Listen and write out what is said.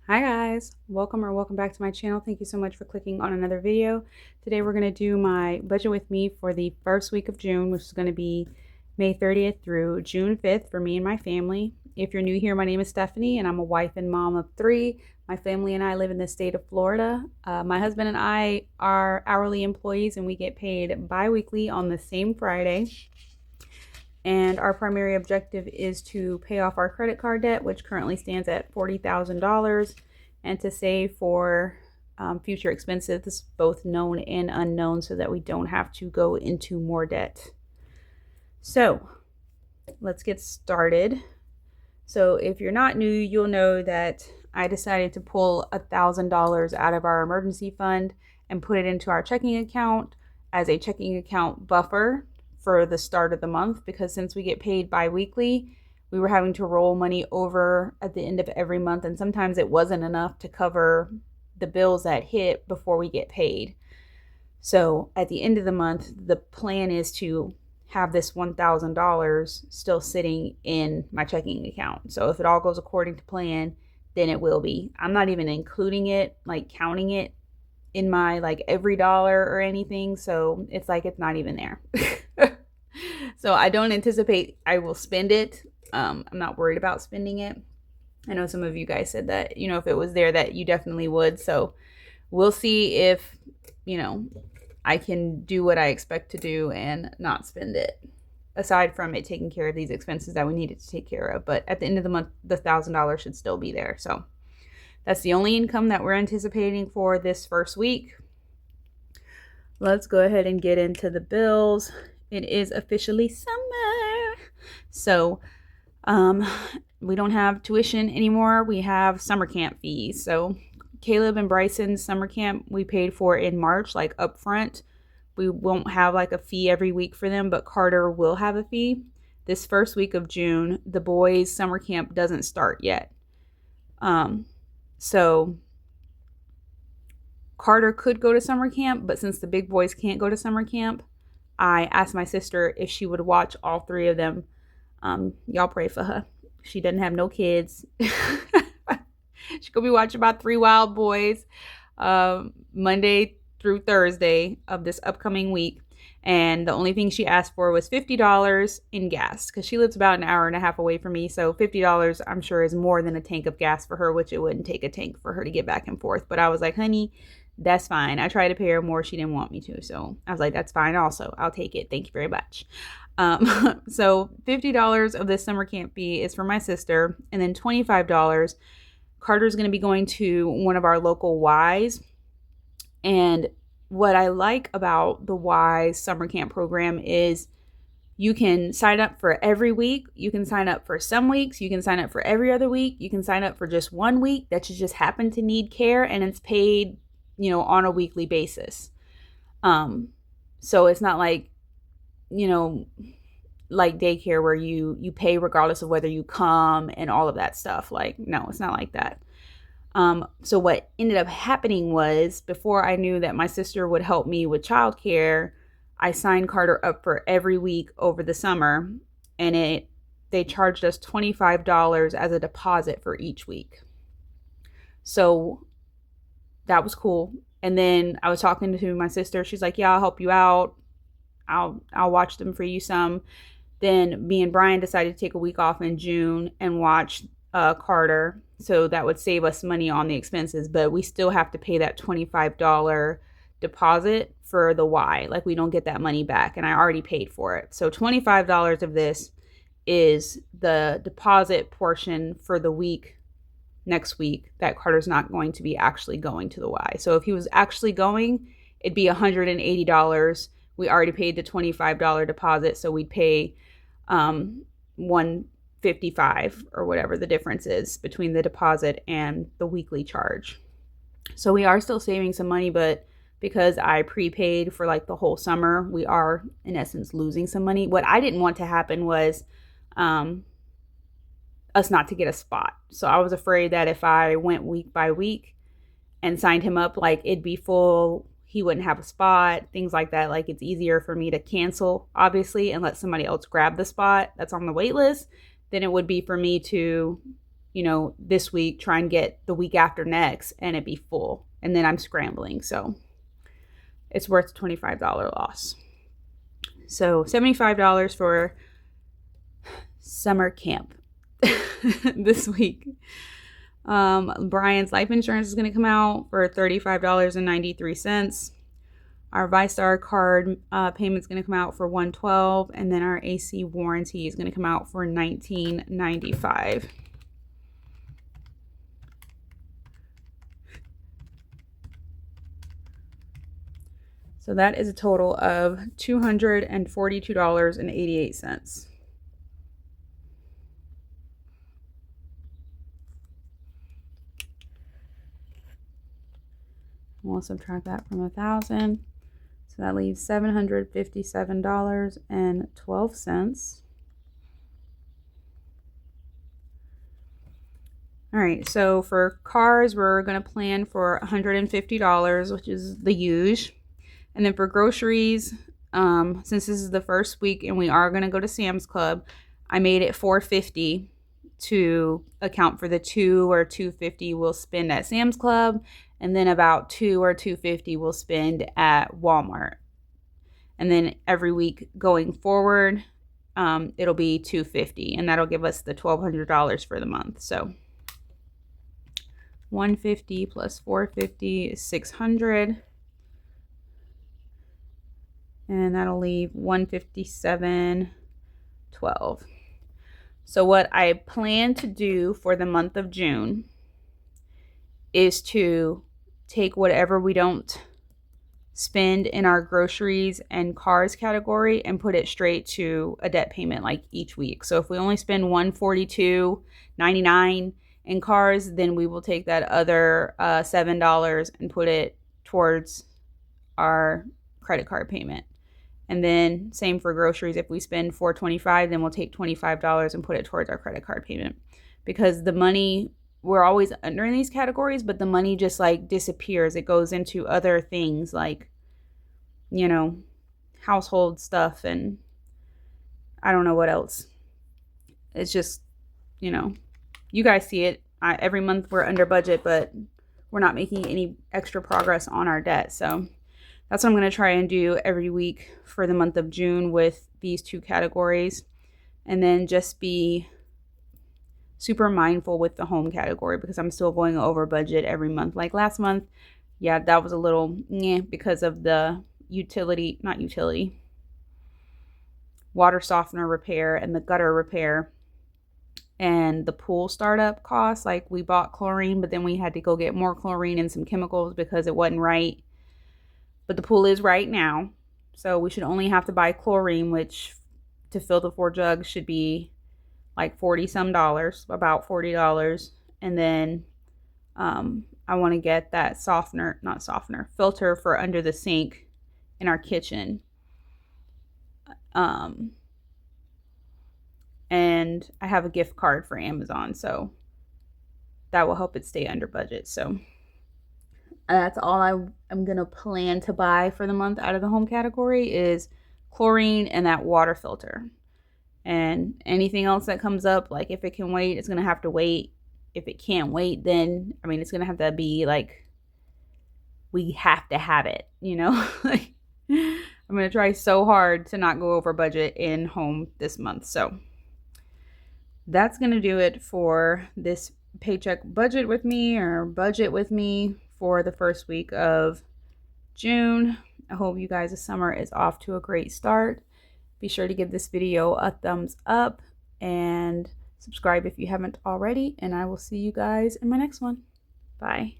Hi guys, welcome back to my channel. Thank you so much for clicking on another video. Today we're going to do my budget with me for the first week of June, which is going to be May 30th through June 5th for me and my family. If you're new here, my name is Stephanie and I'm a wife and mom of 3. My family and I live in the state of Florida. My husband and I are hourly employees and we get paid bi-weekly on the same Friday. And our primary objective is to pay off our credit card debt, which currently stands at $40,000, and to save for future expenses, both known and unknown, so that we don't have to go into more debt. So let's get started. So if you're not new, you'll know that I decided to pull $1,000 out of our emergency fund and put it into our checking account as a checking account buffer for the start of the month, because since we get paid bi-weekly, we were having to roll money over at the end of every month, and sometimes it wasn't enough to cover the bills that hit before we get paid. So at the end of the month, the plan is to have this $1,000 still sitting in my checking account. So if it all goes according to plan, then it will be. I'm not even including it, like counting it in my like every dollar or anything, so it's like it's not even there. So I don't anticipate I will spend it. I'm not worried about spending it. I know some of you guys said that, if it was there that you definitely would. So we'll see if, I can do what I expect to do and not spend it, aside from it taking care of these expenses that we needed to take care of. But at the end of the month, the $1,000 should still be there. So that's the only income that we're anticipating for this first week. Let's go ahead and get into the bills. It is officially summer. So we don't have tuition anymore. We have summer camp fees. So Caleb and Bryson's summer camp we paid for in March, like upfront. We won't have like a fee every week for them, but Carter will have a fee. This first week of June, the boys' summer camp doesn't start yet. So Carter could go to summer camp, but since the big boys can't go to summer camp, I asked my sister if she would watch all 3 of them. Y'all pray for her. She doesn't have no kids. She's going to be watching about 3 wild boys Monday through Thursday of this upcoming week. And the only thing she asked for was $50 in gas, because she lives about an hour and a half away from me. So $50, I'm sure, is more than a tank of gas for her, which it wouldn't take a tank for her to get back and forth. But I was like, honey, that's fine. I tried to pay her more. She didn't want me to. So I was like, that's fine also. I'll take it. Thank you very much. So $50 of this summer camp fee is for my sister. And then $25, Carter's going to be going to one of our local Ys. And what I like about the Y summer camp program is you can sign up for every week. You can sign up for some weeks. You can sign up for every other week. You can sign up for just one week that you just happen to need care, and it's paid, on a weekly basis. So it's not like, like daycare where you pay regardless of whether you come and all of that stuff. Like, no, it's not like that. So what ended up happening was, before I knew that my sister would help me with childcare, I signed Carter up for every week over the summer, and they charged us $25 as a deposit for each week. So that was cool. And then I was talking to my sister. She's like, yeah, I'll help you out. I'll watch them for you some. Then me and Brian decided to take a week off in June and watch Carter. So that would save us money on the expenses, but we still have to pay that $25 deposit for the Y. Like, we don't get that money back, and I already paid for it. So $25 of this is the deposit portion for the week next week that Carter's not going to be actually going to the Y. So if he was actually going, it'd be $180. We already paid the $25 deposit, so we'd pay $155 or whatever the difference is between the deposit and the weekly charge. So we are still saving some money, but because I prepaid for like the whole summer, we are in essence losing some money. What I didn't want to happen was us not to get a spot. So I was afraid that if I went week by week and signed him up, like, it'd be full, he wouldn't have a spot, things like that. Like, it's easier for me to cancel, obviously, and let somebody else grab the spot that's on the wait list than it would be for me to you know, this week, try and get the week after next, and it be full. And then I'm scrambling. So it's worth $25 loss. So $75 for summer camp this week. Brian's life insurance is going to come out for $35.93. Our ViStar card payment is going to come out for $112, and then our AC warranty is going to come out for $19.95. So that is a total of $242.88. We'll subtract that from 1,000. So that leaves $757.12. All right, so for cars, we're going to plan for $150, which is the usual. And then for groceries, since this is the first week and we are going to go to Sam's Club, I made it $450 to account for the $2 or $250 we'll spend at Sam's Club, and then about $2 or $250 we'll spend at Walmart. And then every week going forward, it'll be $250, and that'll give us the $1,200 for the month. So $150 plus $450 is $600. And that'll leave $157.12. So what I plan to do for the month of June is to take whatever we don't spend in our groceries and cars category and put it straight to a debt payment like each week. So if we only spend $142.99 in cars, then we will take that other $7 and put it towards our credit card payment. And then same for groceries. If we spend $425, then we'll take $25 and put it towards our credit card payment. Because the money, we're always under in these categories, but the money just like disappears. It goes into other things like, you know, household stuff, and I don't know what else. It's just, you know, you guys see it. Every month we're under budget, but we're not making any extra progress on our debt. So that's what I'm going to try and do every week for the month of June with these two categories. And then just be super mindful with the home category, because I'm still going over budget every month. Like last month, yeah, that was a little because of the water softener repair and the gutter repair and the pool startup costs. Like we bought chlorine, but then we had to go get more chlorine and some chemicals because it wasn't right. But the pool is right now, so we should only have to buy chlorine, which to fill the 4 jugs should be like $40-some, about $40. And then I want to get that filter for under the sink in our kitchen. And I have a gift card for Amazon, so that will help it stay under budget. So that's all I'm going to plan to buy for the month out of the home category is chlorine and that water filter. And anything else that comes up, like if it can wait, it's going to have to wait. If it can't wait, then, I mean, it's going to have to be like, we have to have it, you know? Like, I'm going to try so hard to not go over budget in home this month. So that's going to do it for this paycheck budget with me, or budget with me, for the first week of June. I hope you guys' summer is off to a great start. Be sure to give this video a thumbs up and subscribe if you haven't already, and I will see you guys in my next one. Bye.